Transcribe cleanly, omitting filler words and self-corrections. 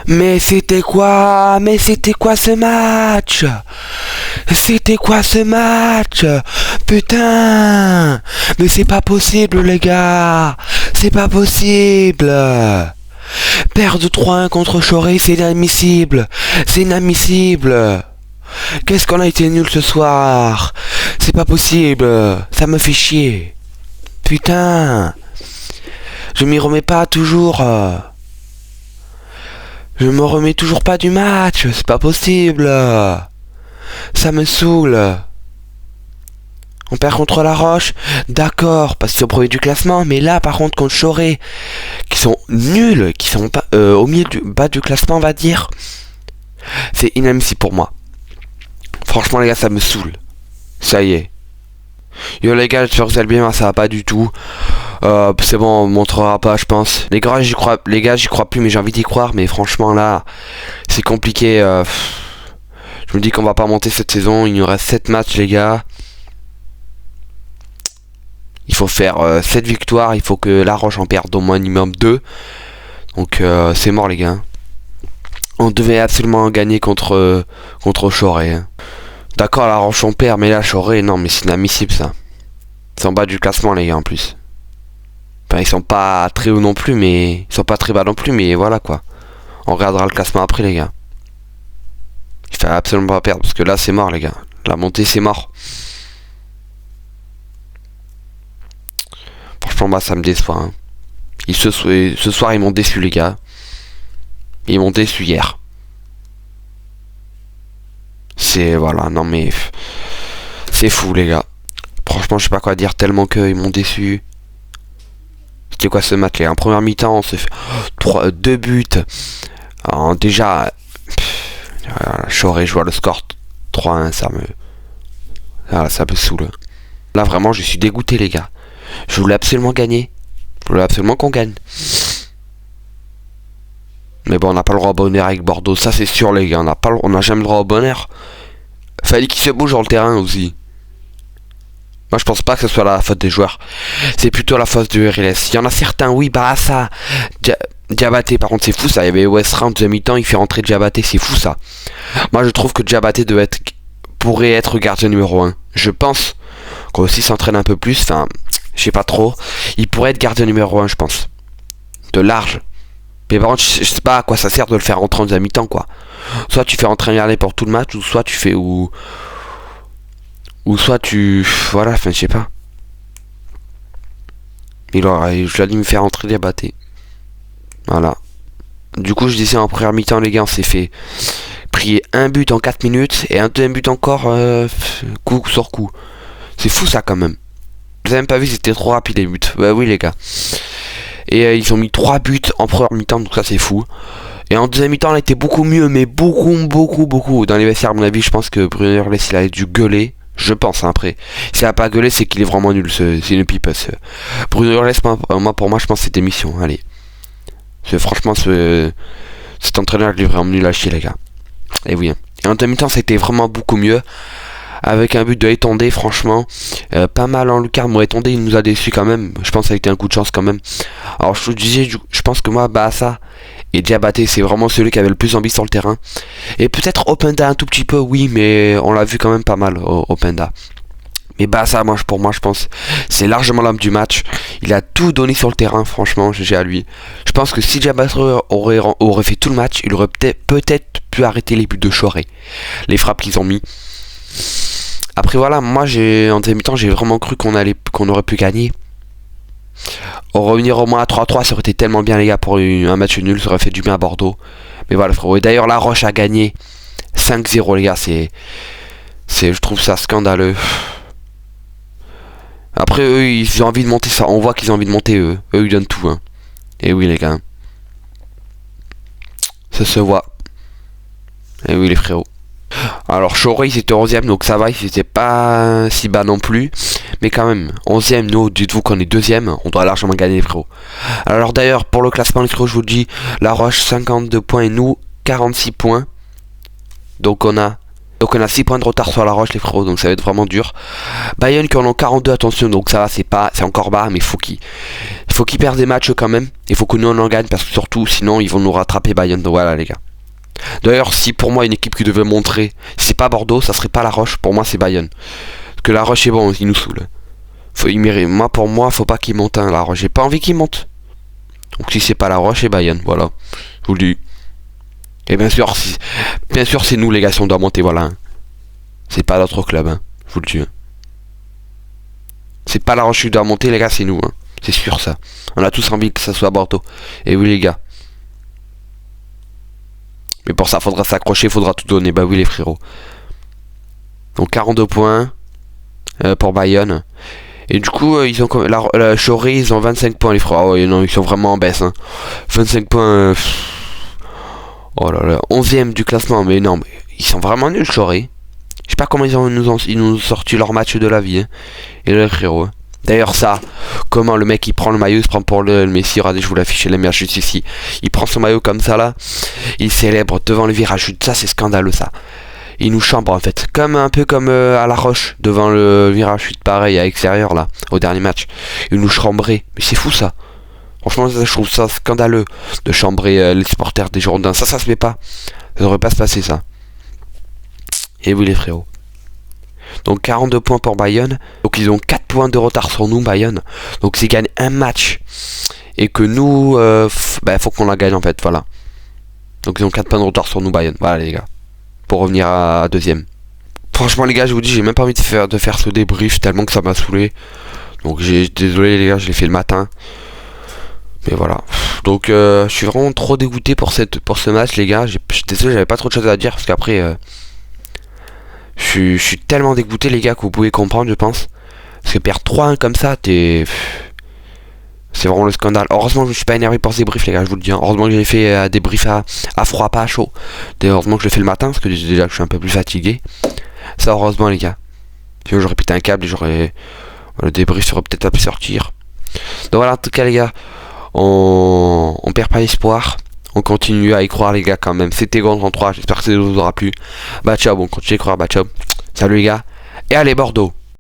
Mais c'était quoi? Mais c'était quoi ce match? C'était quoi ce match? Putain! Mais c'est pas possible les gars! C'est pas possible! Perdre 3-1 contre Choré, c'est inadmissible! C'est inadmissible! Qu'est-ce qu'on a été nul ce soir? C'est pas possible! Ça me fait chier! Putain! Je m'y remets pas toujours! Je me remets toujours pas du match, c'est pas possible. Ça me saoule. On perd contre La Roche, d'accord, parce qu'ils sont premiers du classement, mais là par contre contre Choré, qui sont nuls, qui sont pas au milieu du bas du classement on va dire, c'est inadmissible pour moi. Franchement les gars ça me saoule. Ça y est. Yo les gars, j'espère que vous allez bien, ça va pas du tout. C'est bon, on montrera pas je pense. Les gars j'y crois plus mais j'ai envie d'y croire. Mais franchement là c'est compliqué. Je me dis qu'on va pas monter cette saison. Il nous reste 7 matchs les gars. Il faut faire 7 victoires. Il faut que La Roche en perde au moins minimum 2. Donc c'est mort les gars. On devait absolument gagner contre Choré hein. D'accord La Roche on perd mais là Choré non mais c'est inadmissible ça. Ils sont en bas du classement les gars en plus. Enfin, ils sont pas très hauts non plus, mais ils sont pas très bas non plus, mais voilà quoi. On regardera le classement après les gars. Il faut absolument pas perdre parce que là c'est mort les gars. La montée c'est mort. Franchement bah ça me déçoit. Hein. Ce soir ils m'ont déçu les gars. Ils m'ont déçu hier. C'est voilà non mais c'est fou les gars. Franchement je sais pas quoi dire tellement qu'ils m'ont déçu. C'était quoi ce match là? En première mi-temps on se fait 2 buts. Alors, déjà Choré je vois le score 3-1 ça me saoule. Là vraiment je suis dégoûté les gars. Je voulais absolument gagner. Je voulais absolument qu'on gagne. Mais bon on n'a pas le droit au bonheur avec Bordeaux. Ça c'est sûr les gars. On n'a jamais le droit au bonheur. Fallait qu'il se bouge sur le terrain aussi. Moi je pense pas que ce soit la faute des joueurs. C'est plutôt la faute du RLS. Il y en a certains, oui, bah ça. Diabaté, par contre c'est fou ça. Il y avait Westray en deuxième mi-temps, il fait rentrer Diabaté, c'est fou ça. Moi je trouve que Diabaté pourrait être gardien numéro 1. Je pense qu'on aussi s'entraîne un peu plus. Enfin, je sais pas trop. Il pourrait être gardien numéro 1 je pense. De large. Mais par contre je sais pas à quoi ça sert de le faire rentrer en deuxième mi-temps quoi. Soit tu fais rentrer un gardien pour tout le match, ou soit tu fais ou soit tu... Voilà, enfin je sais pas. Je l'ai dit me faire entrer Diabaté. Voilà. Du coup je disais en première mi-temps les gars on s'est fait prier un but en 4 minutes et un deuxième but encore coup sur coup. C'est fou ça quand même. Vous avez même pas vu c'était trop rapide les buts. Bah oui les gars. Et ils ont mis 3 buts en première mi-temps donc ça c'est fou. Et en deuxième mi-temps on a été beaucoup mieux mais beaucoup. Dans les vestiaires à mon avis je pense que Bruno Herles il a dû gueuler. Je pense hein, après. S'il a pas gueulé c'est qu'il est vraiment nul. C'est une pipe. Bruno Herles pour moi je pense que c'était mission. Allez. Franchement cet entraîneur il est vraiment nul à chier les gars. Et oui. Et en deuxième mi-temps c'était vraiment beaucoup mieux. Avec un but de Etondé franchement. Pas mal en lucarne. Moi Etondé il nous a déçus quand même. Je pense que ça a été un coup de chance quand même. Alors je vous disais je pense que moi ça et Diabaté c'est vraiment celui qui avait le plus envie sur le terrain. Et peut-être Openda un tout petit peu oui mais on l'a vu quand même pas mal Openda. Mais ça pour moi je pense c'est largement l'homme du match. Il a tout donné sur le terrain franchement GG à lui. Je pense que si Diabaté aurait fait tout le match il aurait peut-être pu arrêter les buts de Choré. Les frappes qu'ils ont mis. Après voilà moi en deuxième mi-temps j'ai vraiment cru qu'on aurait pu gagner. Revenir au moins à 3-3 ça aurait été tellement bien les gars pour un match nul, ça aurait fait du bien à Bordeaux. Mais voilà frérot. Et d'ailleurs La Roche a gagné 5-0 les gars, je trouve ça scandaleux. Après eux ils ont envie de monter ça, on voit qu'ils ont envie de monter eux ils donnent tout hein. Et oui les gars. Ça se voit. Et oui les frérots. Alors Choré c'était 11ème donc ça va, c'était pas si bas non plus. Mais quand même, 11ème, nous, dites-vous qu'on est 2ème, on doit largement gagner les frérots. Alors d'ailleurs, pour le classement les frérots, je vous le dis, La Roche 52 points et nous 46 points. Donc on a 6 points de retard sur La Roche les frérots, donc ça va être vraiment dur. Bayonne qui en ont 42, attention, donc ça va, c'est encore bas, mais faut faut qu'ils perdent des matchs quand même. Il faut que nous on en gagne parce que surtout sinon ils vont nous rattraper Bayonne. Donc voilà les gars. D'ailleurs si pour moi une équipe qui devait montrer, si c'est pas Bordeaux, ça serait pas La Roche. Pour moi c'est Bayonne. Parce que La Roche est bon, il nous saoule. Moi pour moi faut pas qu'il monte La Roche. J'ai pas envie qu'il monte. Donc si c'est pas La Roche c'est Bayonne. Voilà. Je vous le dis. Et bien sûr c'est nous les gars si on doit monter. Voilà. Hein. C'est pas d'autres clubs. Hein. Je vous le dis. Hein. C'est pas La Roche qui doit monter les gars, c'est nous. Hein. C'est sûr ça. On a tous envie que ça soit Bordeaux. Et oui les gars. Mais pour ça faudra s'accrocher, faudra tout donner. Bah oui les frérots. Donc 42 points pour Bayonne. Et du coup ils ont la Choré, ils ont 25 points les frérots. Oh ouais, non, ils sont vraiment en baisse. Hein. 25 points. Oh là là. 11ème du classement. Mais non, mais ils sont vraiment nuls Choré. Je sais pas comment ils nous ont sorti leur match de la vie. Hein. Et les frérots. Hein. D'ailleurs ça, comment le mec il prend le maillot, il se prend pour le Messi, regardez je vous l'affiche la lumière juste ici. Il prend son maillot comme ça là, il célèbre devant le virage, ça c'est scandaleux ça. Il nous chambre en fait, comme un peu comme à La Roche, devant le virage chute pareil à l'extérieur là, au dernier match. Il nous chambrait, mais c'est fou ça. Franchement je trouve ça scandaleux de chambrer les supporters des Girondins, ça se fait pas. Ça devrait pas se passer ça. Et oui les frérots. Donc 42 points pour Bayonne. Donc ils ont 4 points de retard sur nous Bayonne. Donc s'ils gagnent un match et que nous faut qu'on la gagne en fait, voilà. Donc ils ont 4 points de retard sur nous Bayonne. Voilà les gars. Pour revenir à deuxième. Franchement les gars, je vous dis, j'ai même pas envie de faire ce débrief tellement que ça m'a saoulé. Donc désolé les gars, je l'ai fait le matin. Mais voilà. Donc je suis vraiment trop dégoûté pour ce match les gars. Désolé, j'avais pas trop de choses à dire parce qu'après je suis tellement dégoûté les gars que vous pouvez comprendre je pense. Parce que perdre 3-1 comme ça, c'est vraiment le scandale. Heureusement que je me suis pas énervé pour ce débrief les gars, je vous le dis. Hein. Heureusement que j'ai fait des briefs à froid, pas à chaud. Heureusement que je l'ai fait le matin, parce que déjà que je suis un peu plus fatigué. Ça heureusement les gars. Sinon j'aurais pété un câble et le débrief serait peut-être pas pu sortir. Donc voilà en tout cas les gars, on perd pas l'espoir. On continue à y croire les gars quand même. C'était Grand 3, j'espère que ça vous aura plu. Bah ciao, bon continue à y croire, bah ciao. Salut les gars. Et allez Bordeaux.